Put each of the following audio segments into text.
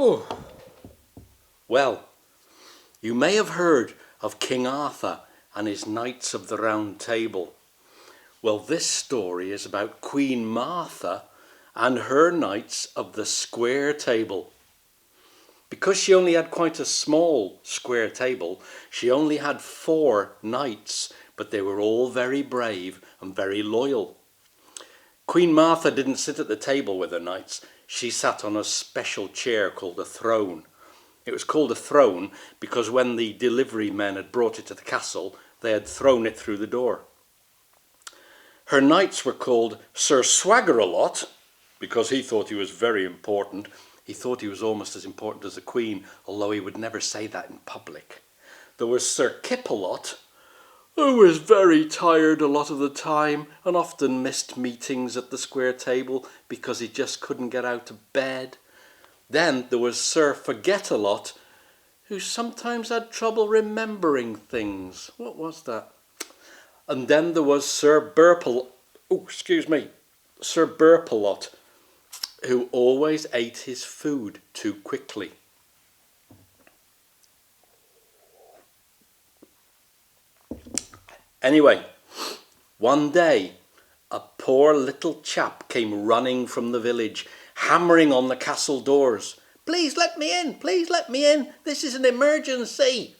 Oh, well, you may have heard of King Arthur and his Knights of the Round Table. Well, this story is about Queen Martha and her Knights of the Square Table. Because she only had quite a small square table, she only had 4 knights, but they were all very brave and very loyal. Queen Martha didn't sit at the table with her knights. She sat on a special chair called a throne. It was called a throne because when the delivery men had brought it to the castle, they had thrown it through the door. Her knights were called Sir Swaggeralot because he thought he was very important. He thought he was almost as important as the Queen, although he would never say that in public. There was Sir Kipalot, who was very tired a lot of the time and often missed meetings at the square table because he just couldn't get out of bed. Then there was Sir Forgetalot, who sometimes had trouble remembering things. What was that? And then there was Sir Burpalot, who always ate his food too quickly. Anyway, one day, a poor little chap came running from the village, hammering on the castle doors. "Please let me in, please let me in, this is an emergency."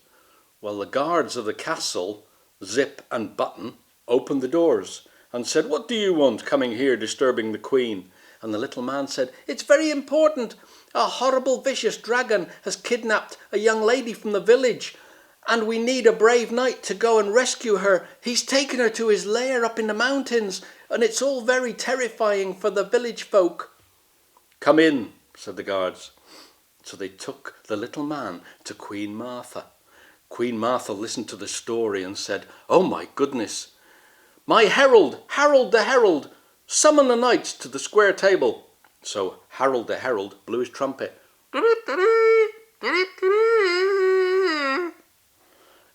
Well, the guards of the castle, Zip and Button, opened the doors and said, "What do you want coming here disturbing the Queen?" And the little man said, "It's very important. A horrible vicious dragon has kidnapped a young lady from the village, and we need a brave knight to go and rescue her. He's taken her to his lair up in the mountains, and it's all very terrifying for the village folk." "Come in," said the guards. So they took the little man to Queen Martha. Queen Martha listened to the story and said, "Oh my goodness. My herald, Harold the herald, summon the knights to the square table." So Harold the herald blew his trumpet.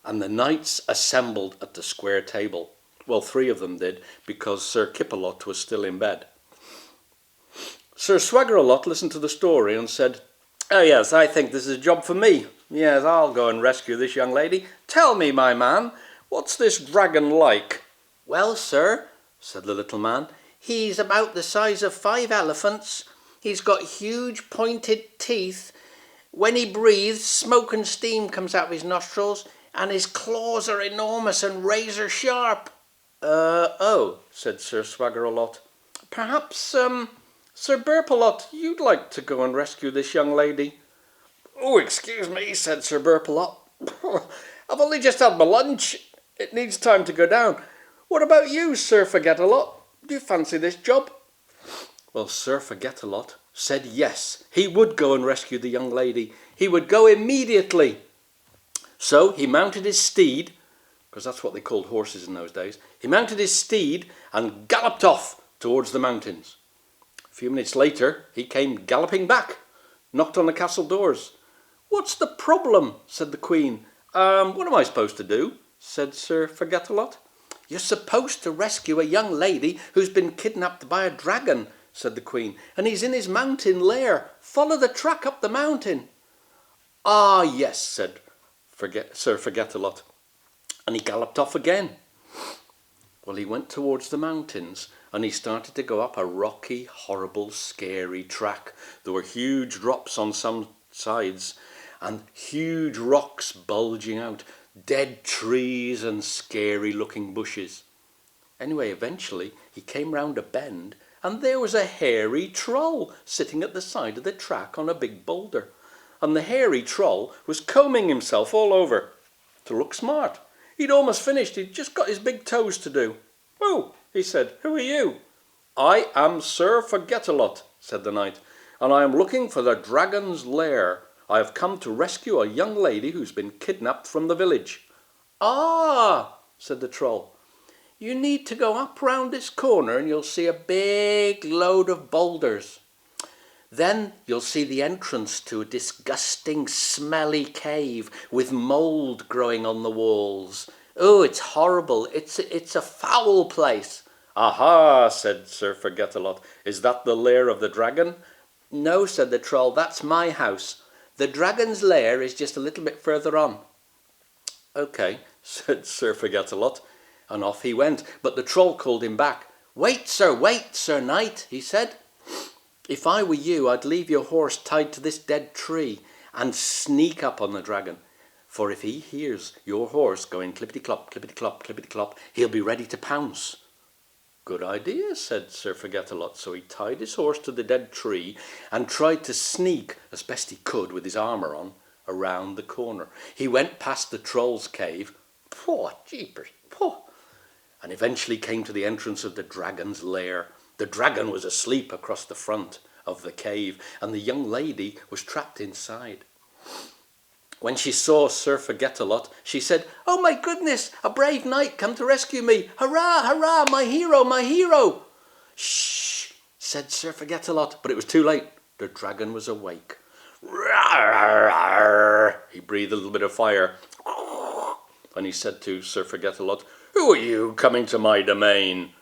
And the knights assembled at the square table. Well, 3 of them did, because Sir Kipalot was still in bed. Sir Swaggeralot listened to the story and said, "Oh yes, I think this is a job for me. Yes, I'll go and rescue this young lady. Tell me, my man, what's this dragon like?" "Well, sir," said the little man, "he's about the size of 5 elephants. He's got huge pointed teeth. When he breathes, smoke and steam comes out of his nostrils, and his claws are enormous and razor sharp." Oh, said Sir Swaggeralot. "Perhaps, Sir Burpalot, you'd like to go and rescue this young lady?" "Oh, excuse me," said Sir Burpalot. "I've only just had my lunch. It needs time to go down. What about you, Sir Forgetalot? Do you fancy this job?" Well, Sir Forgetalot said yes, he would go and rescue the young lady. He would go immediately. So he mounted his steed, because that's what they called horses in those days. He mounted his steed and galloped off towards the mountains. A few minutes later, he came galloping back, knocked on the castle doors. "What's the problem?" said the Queen. What am I supposed to do?" said Sir Forgetalot. "You're supposed to rescue a young lady who's been kidnapped by a dragon," said the Queen, "and he's in his mountain lair. Follow the track up the mountain." "Ah, yes," said Sir Forgetalot, and he galloped off again. Well, he went towards the mountains, and he started to go up a rocky, horrible, scary track. There were huge drops on some sides, and huge rocks bulging out, dead trees and scary-looking bushes. Anyway, eventually, he came round a bend, and there was a hairy troll sitting at the side of the track on a big boulder. And the hairy troll was combing himself all over to look smart. He'd almost finished. He'd just got his big toes to do. "Oh," he said, "who are you?" "I am Sir Forgetalot," said the knight, "and I am looking for the dragon's lair. I have come to rescue a young lady who's been kidnapped from the village." "Ah," said the troll, "you need to go up round this corner and you'll see a big load of boulders. Then you'll see the entrance to a disgusting, smelly cave with mould growing on the walls. Oh, it's horrible. It's a foul place." "Aha," said Sir Forgetalot. "Is that the lair of the dragon?" No, said the troll, that's my house. The dragon's lair is just a little bit further on. Okay, said Sir Forgetalot, and off he went. But the troll called him back. Wait, Sir Knight, he said. If I were you, I'd leave your horse tied to this dead tree and sneak up on the dragon. For if he hears your horse going clippity-clop, clippity-clop, clippity-clop, he'll be ready to pounce. Good idea, said Sir Forgetalot. So he tied his horse to the dead tree and tried to sneak, as best he could with his armour on, around the corner. He went past the troll's cave, poor jeepers, poor, and eventually came to the entrance of the dragon's lair. The dragon was asleep across the front of the cave, and the young lady was trapped inside. When she saw Sir Forgetalot, she said, "Oh my goodness, a brave knight come to rescue me. Hurrah, hurrah, my hero, my hero." "Shh," said Sir Forgetalot, but it was too late. The dragon was awake. He breathed a little bit of fire. And he said to Sir Forgetalot, "Who are you coming to my domain?"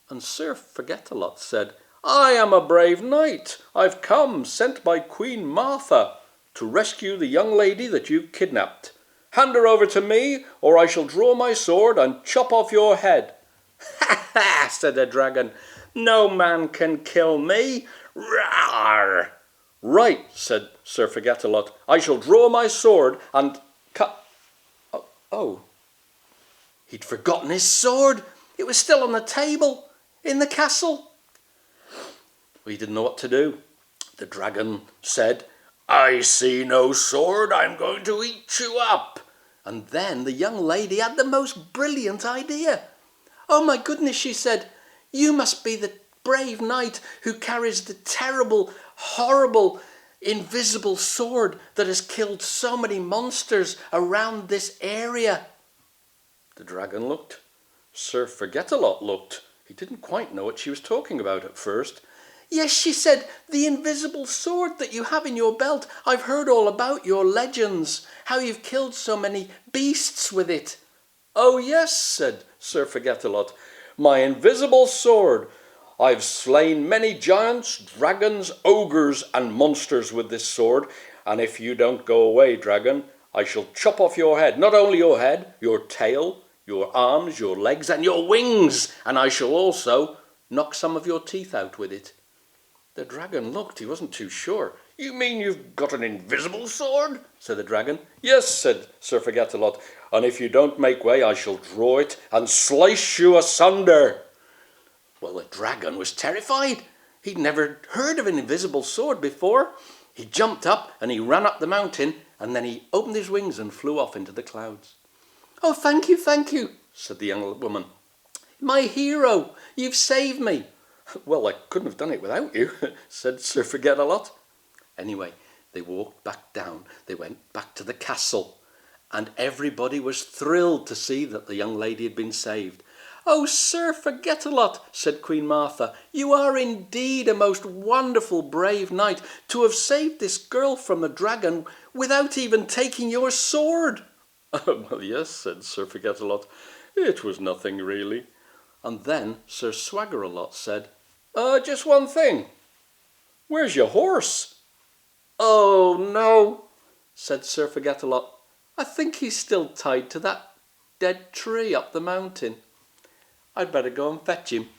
And Sir Forgetalot said, "I am a brave knight. I've come, sent by Queen Martha, to rescue the young lady that you've kidnapped. Hand her over to me, or I shall draw my sword and chop off your head." "Ha ha," said the dragon. "No man can kill me." Rawr. "Right," said Sir Forgetalot. "I shall draw my sword and cut..." Oh, he'd forgotten his sword. It was still on the table in the castle. Well, he didn't know what to do. The dragon said, "I see no sword. I'm going to eat you up." And then the young lady had the most brilliant idea. "Oh my goodness," she said, "you must be the brave knight who carries the terrible, horrible, invisible sword that has killed so many monsters around this area." The dragon looked. Sir Forgetalot looked. He didn't quite know what she was talking about at first. "Yes," she said, "the invisible sword that you have in your belt. I've heard all about your legends, how you've killed so many beasts with it." "Oh yes," said Sir Forgetalot, "my invisible sword. I've slain many giants, dragons, ogres and monsters with this sword, and if you don't go away, dragon, I shall chop off your head. Not only your head, your tail, your arms, your legs and your wings, and I shall also knock some of your teeth out with it." The dragon looked. He wasn't too sure. "You mean you've got an invisible sword?" said the dragon. "Yes," said Sir Forgetalot, "and if you don't make way, I shall draw it and slice you asunder." Well, the dragon was terrified. He'd never heard of an invisible sword before. He jumped up and he ran up the mountain, and then he opened his wings and flew off into the clouds. "Oh, thank you," said the young woman. "My hero, you've saved me." "Well, I couldn't have done it without you," said Sir Forgetalot. Anyway, they walked back down. They went back to the castle, and everybody was thrilled to see that the young lady had been saved. "Oh, Sir Forgetalot," said Queen Martha, "you are indeed a most wonderful brave knight to have saved this girl from the dragon without even taking your sword." "Well, yes," said Sir Forgetalot, "it was nothing really." And then Sir Swaggeralot said, "Just one thing. Where's your horse?" "Oh, no," said Sir Forgetalot. "I think he's still tied to that dead tree up the mountain. I'd better go and fetch him."